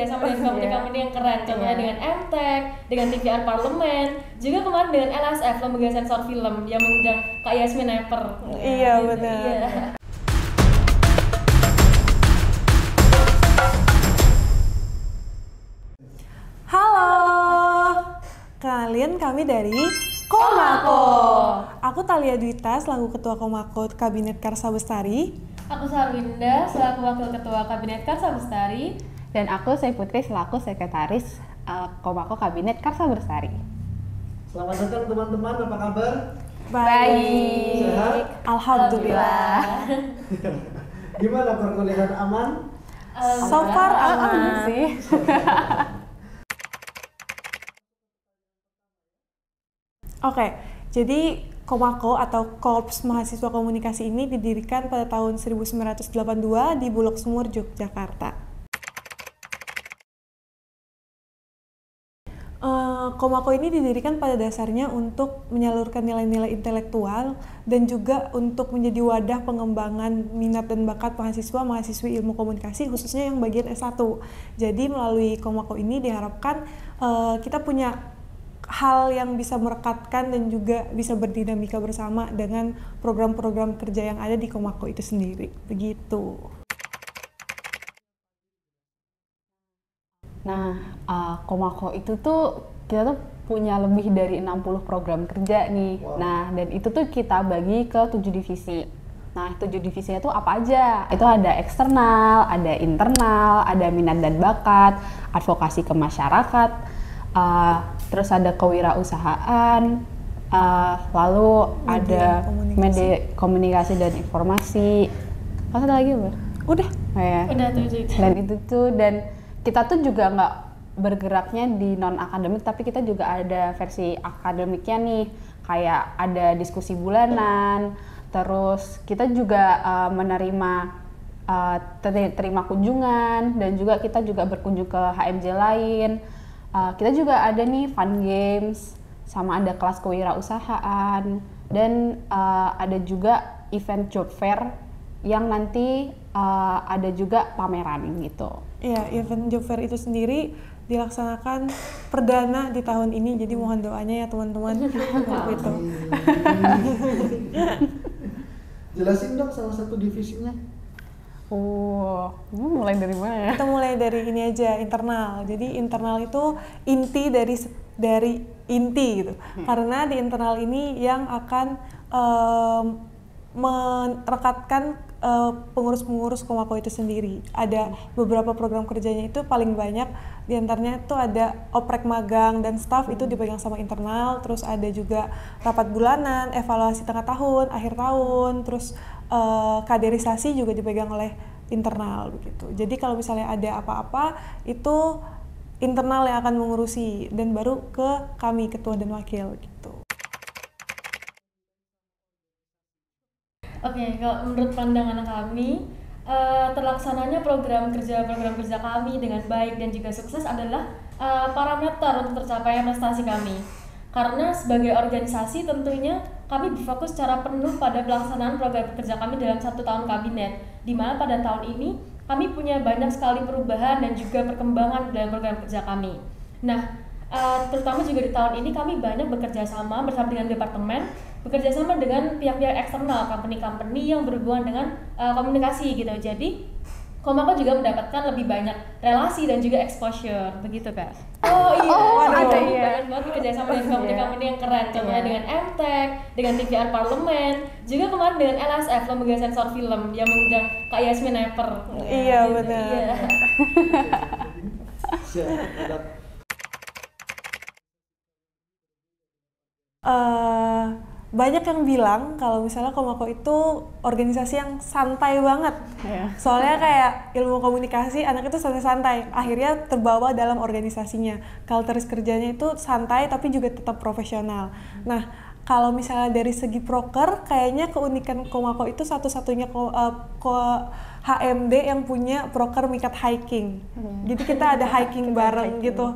bekerjasama dengan company-company yang keren, contohnya dengan MTech, dengan TVR Parlemen, juga kemarin dengan LSF, lembaga sensor film yang mengundang Kak Yasmin Eper. Iya benar. Iya. Halo, kalian kami dari Komako. Aku Thalia Dwita selaku Ketua Komako Kabinet Karsa Bestari. Aku Sarwinda selaku Wakil Ketua Kabinet Karsa Bestari. Dan aku Sri Putri selaku Sekretaris Komako Kabinet Karsa Bestari. Selamat datang teman-teman, apa kabar? Baik. Sehat? Alhamdulillah. Gimana perkuliahan aman? So far aman sih. Oke, jadi Komako atau Korps Mahasiswa Komunikasi ini didirikan pada tahun 1982 di Bulog Sumur, Yogyakarta. Komako ini didirikan pada dasarnya untuk menyalurkan nilai-nilai intelektual dan juga untuk menjadi wadah pengembangan minat dan bakat mahasiswa-mahasiswi ilmu komunikasi khususnya yang bagian S1. Jadi melalui Komako ini diharapkan kita punya hal yang bisa merekatkan dan juga bisa berdinamika bersama dengan program-program kerja yang ada di Komako itu sendiri. Begitu. Nah, Komako itu tuh kita tuh punya lebih dari 60 program kerja nih. Wow. Nah, dan itu tuh kita bagi ke 7 divisi. Nah, 7 divisinya tuh apa aja? Itu ada eksternal, ada internal, ada minat dan bakat, advokasi ke masyarakat, terus ada kewirausahaan, lalu ada media komunikasi dan informasi. Apa ada lagi, Mbak? Udah. Ya. Udah 7. Dan itu tuh, dan kita tuh juga nggak bergeraknya di non akademik, tapi kita juga ada versi akademiknya nih, kayak ada diskusi bulanan, terus kita juga menerima terima kunjungan, dan juga kita juga berkunjung ke HMJ lain. Kita juga ada nih fun games, sama ada kelas kewirausahaan, dan ada juga event job fair yang nanti ada juga pameran gitu. Iya, event job fair itu sendiri dilaksanakan perdana di tahun ini, jadi mohon doanya ya teman-teman untuk itu. Jelasin dong salah satu divisinya. Mulai dari mana ya? Kita mulai dari ini aja, internal. Jadi internal itu inti dari inti gitu. Karena di internal ini yang akan merekatkan pengurus-pengurus Komako itu sendiri. Ada beberapa program kerjanya itu paling banyak diantaranya itu ada oprek magang dan staff itu dipegang sama internal, terus ada juga rapat bulanan, evaluasi tengah tahun, akhir tahun, terus kaderisasi juga dipegang oleh internal begitu. Jadi kalau misalnya ada apa-apa itu internal yang akan mengurusi dan baru ke kami ketua dan wakil gitu. Oke, kalau menurut pandangan kami, terlaksananya program kerja kami dengan baik dan juga sukses adalah parameter untuk tercapainya prestasi kami. Karena sebagai organisasi tentunya kami berfokus secara penuh pada pelaksanaan program kerja kami dalam 1 tahun kabinet, di mana pada tahun ini kami punya banyak sekali perubahan dan juga perkembangan dalam program kerja kami. Nah, terutama juga di tahun ini kami banyak bekerja sama bersama dengan departemen, bekerja sama dengan pihak-pihak eksternal, company-company yang berhubungan dengan komunikasi gitu. Jadi Komako juga mendapatkan lebih banyak relasi dan juga exposure, begitu Kak? Oh iya, ada iya. ya. Banyak banget bekerja sama dengan company-company yang keren, contohnya dengan MTech, dengan TVR Parlemen, juga kemarin dengan LSF, lembaga sensor film yang mengundang Kak Yasmin Eper. Iya benar. Iya. Siap. Banyak yang bilang kalau misalnya Komako itu organisasi yang santai banget. Soalnya kayak ilmu komunikasi anak itu santai-santai, akhirnya terbawa dalam organisasinya. Kultur kerjanya itu santai tapi juga tetap profesional. Nah, kalau misalnya dari segi proker, kayaknya keunikan Komako itu satu-satunya HMD yang punya proker mikat hiking. Jadi kita ada hiking bareng gitu.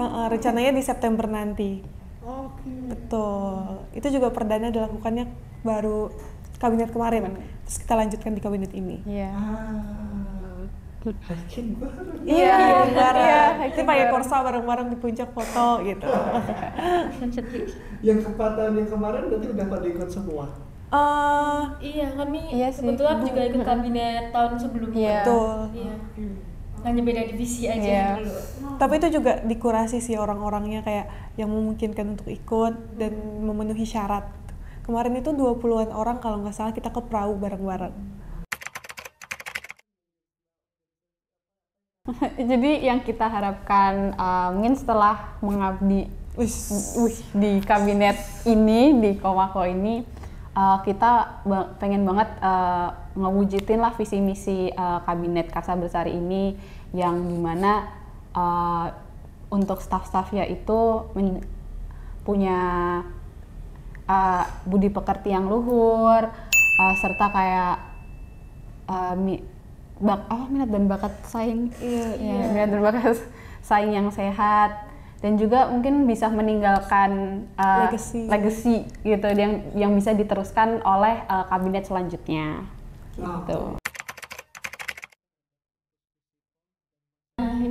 Rencananya di September nanti. Betul. Itu juga perdana dilakukannya baru kabinet kemarin. Terus kita lanjutkan di kabinet ini. Iya. Hiking bareng. Iya, bareng. Iya, Itu pakai Corsa bareng-bareng di puncak foto gitu. Yang kepatan yang kemarin berarti udah pada ikut semua. Iya, kami Iya sih. kebetulan juga ikut kabinet tahun sebelumnya. Iya. Betul. Iya. Hanya beda divisi aja Iya. dulu. Tapi itu juga dikurasi sih orang-orangnya kayak yang memungkinkan untuk ikut dan memenuhi syarat. Kemarin itu 20-an orang kalau nggak salah kita ke perahu bareng-bareng. Jadi yang kita harapkan mungkin setelah mengabdi di kabinet ini, di Komako ini, kita pengen banget ngewujudin lah visi misi kabinet Karsa Bersari ini, yang dimana untuk staf-stafnya itu punya budi pekerti yang luhur, serta kayak minat dan bakat saing. Iya. Minat dan bakat saing yang sehat, dan juga mungkin bisa meninggalkan legacy gitu yang bisa diteruskan oleh kabinet selanjutnya gitu.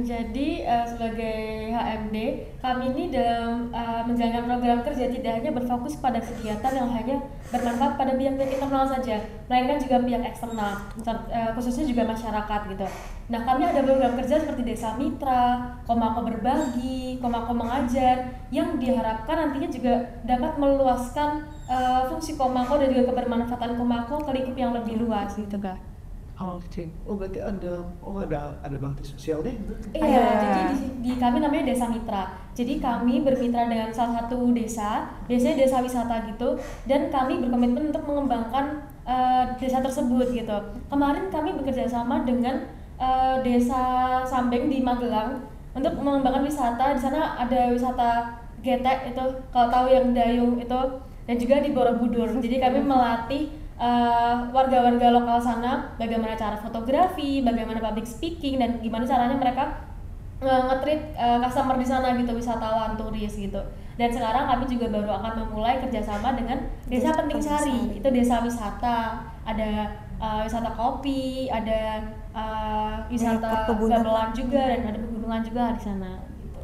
Jadi sebagai HMD, kami ini dalam menjalankan program kerja tidak hanya berfokus pada kegiatan yang hanya bermanfaat pada pihak-pihak internal saja, melainkan juga pihak eksternal, khususnya juga masyarakat gitu. Nah, kami ada program kerja seperti Desa Mitra, Komako Berbagi, Komako Mengajar, yang diharapkan nantinya juga dapat meluaskan fungsi Komako dan juga kebermanfaatan Komako ke lingkup yang lebih luas gitu Kak. Oh berarti ada bakti sosial deh. Iya, jadi di kami namanya Desa Mitra. Jadi kami bermitra dengan salah satu desa, biasanya desa wisata gitu, dan kami berkomitmen untuk mengembangkan desa tersebut gitu. Kemarin kami bekerja sama dengan Desa Sambeng di Magelang untuk mengembangkan wisata. Di sana ada wisata getek itu, kalau tahu yang dayung itu, dan juga di Borobudur. Jadi kami melatih warga-warga lokal sana bagaimana cara fotografi, bagaimana public speaking, dan gimana caranya mereka nge-treat customer di sana gitu, wisatawan, turis gitu. Dan sekarang kami juga baru akan memulai kerjasama dengan Desa Penting Sari, itu desa wisata, ada wisata kopi, ada wisata gamelan juga, dan ada pegunungan juga di sana gitu.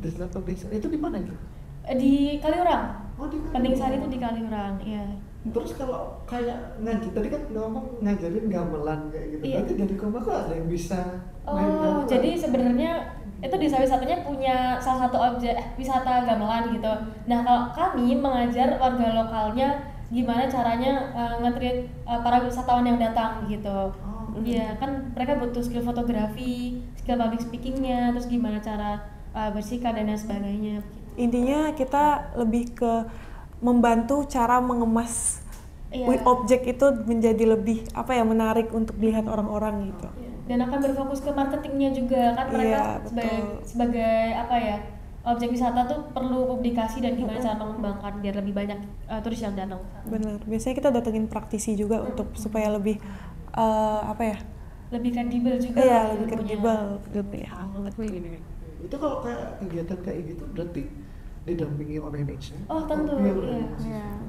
Desa Penting Sari itu di mana itu? Di Kaliurang. Oh, di Penting Sari itu di Kaliurang, iya. Terus kalau kayak ngaji tadi kan ngomong ngajarin gamelan kayak gitu. Iya. Berarti dari Komako ada yang bisa main Oh, gamelan. jadi sebenarnya itu desa wisatanya punya salah satu objek wisata gamelan gitu. Nah, kalau kami mengajar warga lokalnya gimana caranya nge-treat para wisatawan yang datang gitu. Iya, kan mereka butuh skill fotografi, skill public speakingnya, terus gimana cara bersikap dan lain sebagainya. Intinya kita lebih ke membantu cara mengemas objek itu menjadi lebih menarik untuk dilihat orang-orang gitu. Dan akan berfokus ke marketingnya juga kan, mereka sebagai objek wisata tuh perlu publikasi dan gimana cara mengembangkan biar lebih banyak turis yang datang. Benar. Biasanya kita datengin praktisi juga untuk supaya lebih lebih kredibel juga. Iya, lebih kredibel gitu ya. Itu kalau kayak kegiatan kayak gitu berarti didampingi oleh dosen. Oh tentu, iya.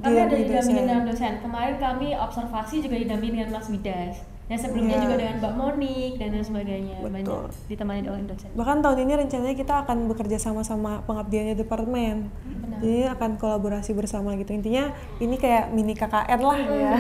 Kami Iya, ada di didampingi dosen. dengan dosen. Kemarin kami observasi juga didampingi dengan Mas Widas. Dan sebelumnya Iya. juga dengan Mbak Monik dan lain sebagainya. Betul. Banyak ditemani oleh dosen. Bahkan tahun ini rencananya kita akan bekerja sama pengabdiannya departemen. Benar. Jadi akan kolaborasi bersama gitu. Intinya ini kayak mini KKN lah ya.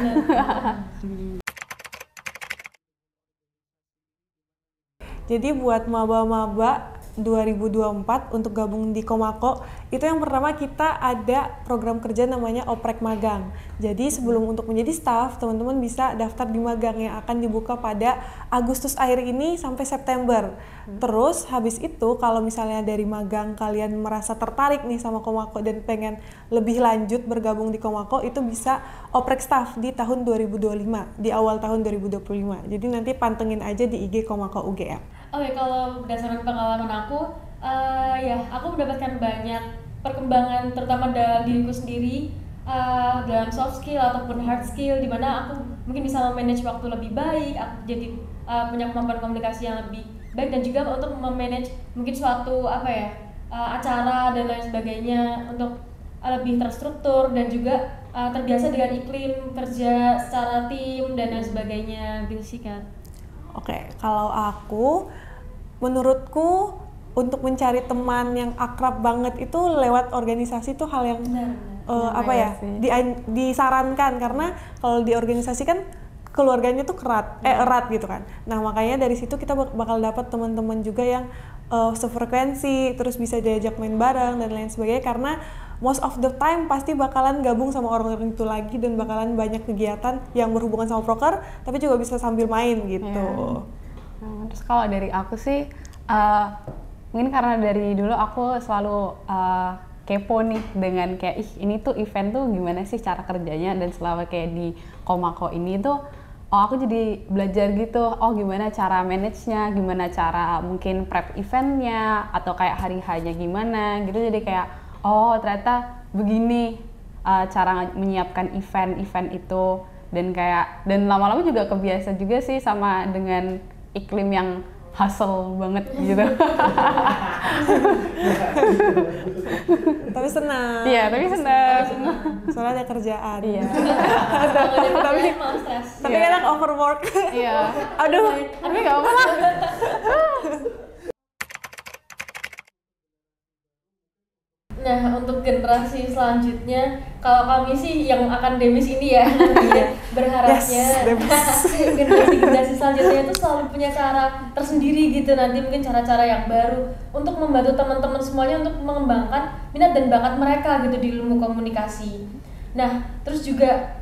Jadi buat maba-maba 2024 untuk gabung di Komako, itu yang pertama kita ada program kerja namanya Oprek Magang. Jadi sebelum untuk menjadi staff, teman-teman bisa daftar di magang yang akan dibuka pada Agustus akhir ini sampai September. Terus habis itu kalau misalnya dari magang kalian merasa tertarik nih sama Komako dan pengen lebih lanjut bergabung di Komako, itu bisa Oprek Staff di tahun 2025, di awal tahun 2025. Jadi nanti pantengin aja di IG Komako UGM. Oke, kalau berdasarkan pengalaman aku mendapatkan banyak perkembangan terutama dalam diriku sendiri, dalam soft skill ataupun hard skill, di mana aku mungkin bisa memanage waktu lebih baik, aku jadi punya kemampuan komunikasi yang lebih baik, dan juga untuk memanage mungkin suatu acara dan lain sebagainya untuk lebih terstruktur, dan juga terbiasa dengan iklim kerja secara tim dan lain sebagainya, gitu sih kan. Oke, kalau aku, menurutku untuk mencari teman yang akrab banget itu lewat organisasi tuh hal yang apa ya, disarankan karena kalau di organisasi kan keluarganya tuh erat gitu kan. Nah makanya dari situ kita bakal dapat teman-teman juga yang sefrekuensi, terus bisa diajak main bareng dan lain sebagainya karena most of the time pasti bakalan gabung sama orang-orang itu lagi dan bakalan banyak kegiatan yang berhubungan sama proker tapi juga bisa sambil main gitu. Terus kalau dari aku sih mungkin karena dari dulu aku selalu kepo nih dengan kayak ini tuh event tuh gimana sih cara kerjanya, dan selama kayak di Komako ini tuh aku jadi belajar gitu, gimana cara manage-nya, gimana cara mungkin prep eventnya atau kayak hari hanya gimana gitu. Jadi kayak ternyata begini cara menyiapkan event itu, dan lama-lama juga kebiasa juga sih sama dengan iklim yang hustle banget gitu. Tapi senang. Iya, tapi senang. Soalnya ada kerjaan. Iya. Tapi kadang overwork. Iya. Aduh, tapi nggak apa-apa lah. Nah, untuk generasi selanjutnya, kalau kami sih yang akademis ini ya, berharapnya generasi selanjutnya itu selalu punya cara tersendiri gitu, nanti mungkin cara-cara yang baru untuk membantu teman-teman semuanya untuk mengembangkan minat dan bakat mereka gitu di ilmu komunikasi. Nah, terus juga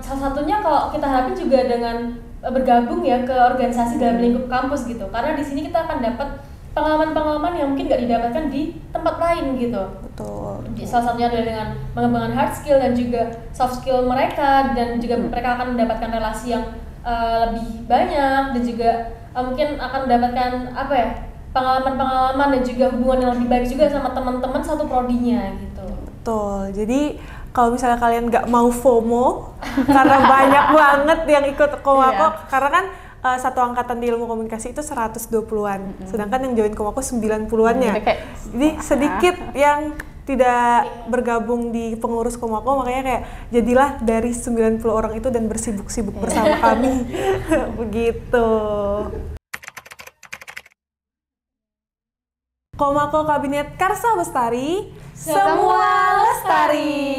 salah satunya kalau kita harapin juga dengan bergabung ya ke organisasi dalam lingkup kampus gitu, karena di sini kita akan dapat pengalaman-pengalaman yang mungkin nggak didapatkan di tempat lain gitu. Betul. Salah satunya adalah dengan mengembangkan hard skill dan juga soft skill mereka, dan juga mereka akan mendapatkan relasi yang lebih banyak, dan juga mungkin akan mendapatkan pengalaman-pengalaman dan juga hubungan yang lebih baik juga sama teman-teman satu prodinya gitu. Betul. Jadi kalau misalnya kalian nggak mau FOMO karena banyak banget yang ikut Komako, karena kan satu angkatan di ilmu komunikasi itu 120-an, sedangkan yang join Komako 90-an-nya. Jadi sedikit yang tidak bergabung di pengurus Komako, makanya kayak jadilah dari 90 orang itu dan bersibuk-sibuk bersama kami. Begitu. Komako Kabinet Karsa Bestari, semua lestari.